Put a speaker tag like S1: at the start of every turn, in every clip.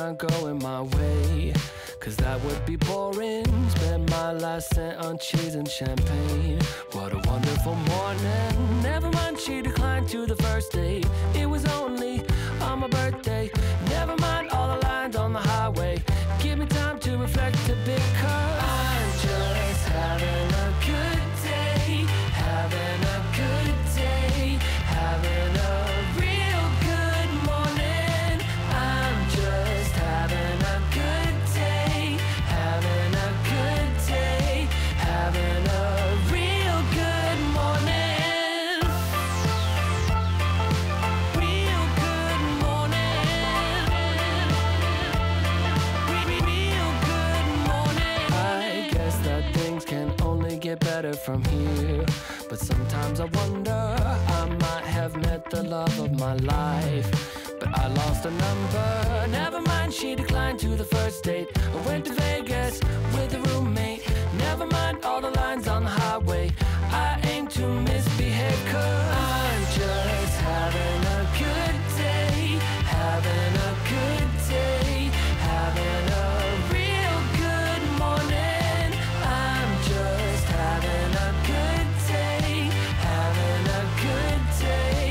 S1: not going my way, cause that would be boring. Spend my last cent on cheese and champagne. What a wonderful morning. Never mind, she declined to the first date. It was only on my birthday. Never mind all the lines on the highway. Give me time to reflect a bit, cause I'm just having a good day. Having a good day. Having a real good morning. I'm just having a good day. Having a good day. Having a real good morning. Real good morning. Real good morning. I guess that things can only get better from here, but sometimes I wonder, I might have met the love of my life, but I lost a number. Never mind, she declined to the first date. I went to Vegas with a roommate. Never mind all the lines on the highway. I aim to misbehave, cause I'm just having a good day. Having a good day. Having a real good morning. I'm just having a good day. Having a good day.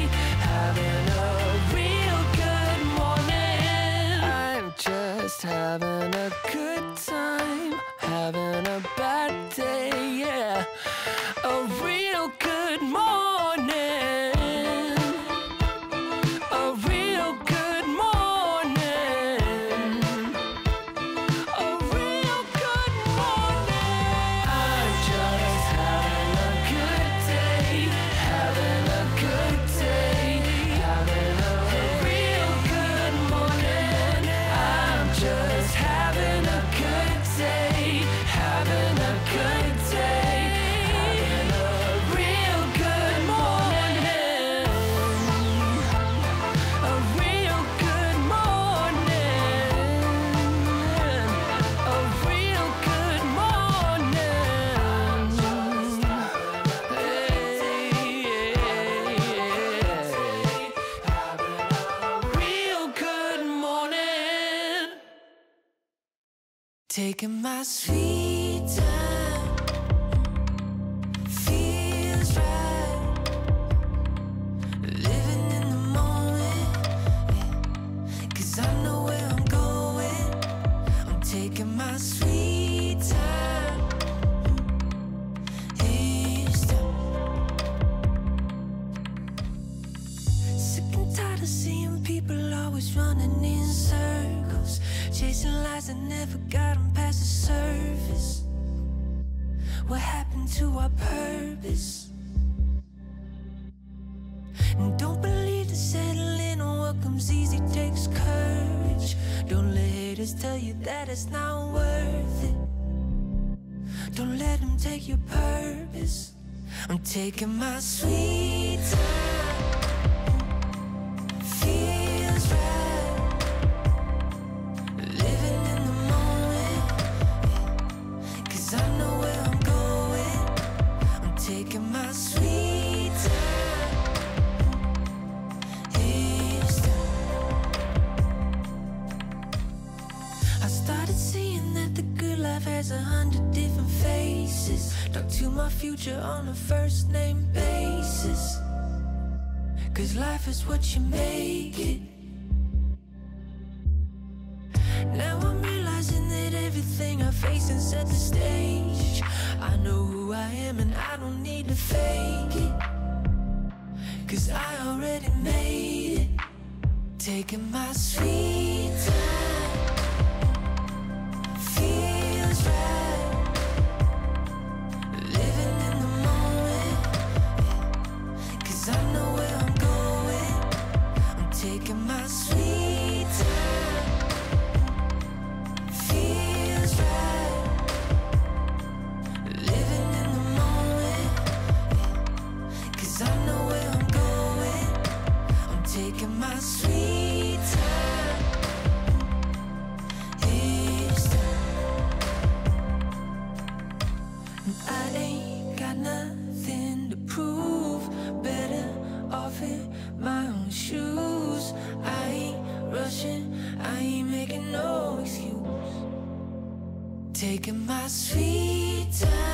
S1: Having a real good morning. I'm just having a good time. Having a bad day, yeah. A real good morning. A real good morning. A real good morning. I'm just having a good day. Having a good day. Having a real good morning. I'm just having a good day. Having a good day. Having a real good morning. A real good morning. A real good morning. Real good morning. Taking my sweet time, feels right. Living in the moment, yeah. Cause I know where I'm going. I'm taking my sweet time. Each time. Sick and tired of seeing people always running in circles, chasing lies that never got them past the surface. What happened to our purpose? And don't believe that settling on what comes easy takes courage. Don't let haters tell you that it's not worth it. Don't let them take your purpose. I'm taking my sweet time. Feels right. Living in the moment, yeah. Cause I know where I'm going. I'm taking my sweet time. Each time. I started seeing that the good life has 100 different faces. Talk to my future on a first name basis. Cause life is what you make it. Now I'm realizing that everything I face and set the stage. I know who I am and I don't need to fake it. Cause I already made it. Taking my sweet time. Feels right. Living in the moment, yeah. Cause I know where I'm going. I'm taking my sweet time. Feels right. Living in the moment, yeah. Cause I know where I'm going. I'm taking my sweet time. Each time. And I ain't got nothing to prove. Better off in my own shoes. I ain't rushing, I ain't making no Taking my sweet time.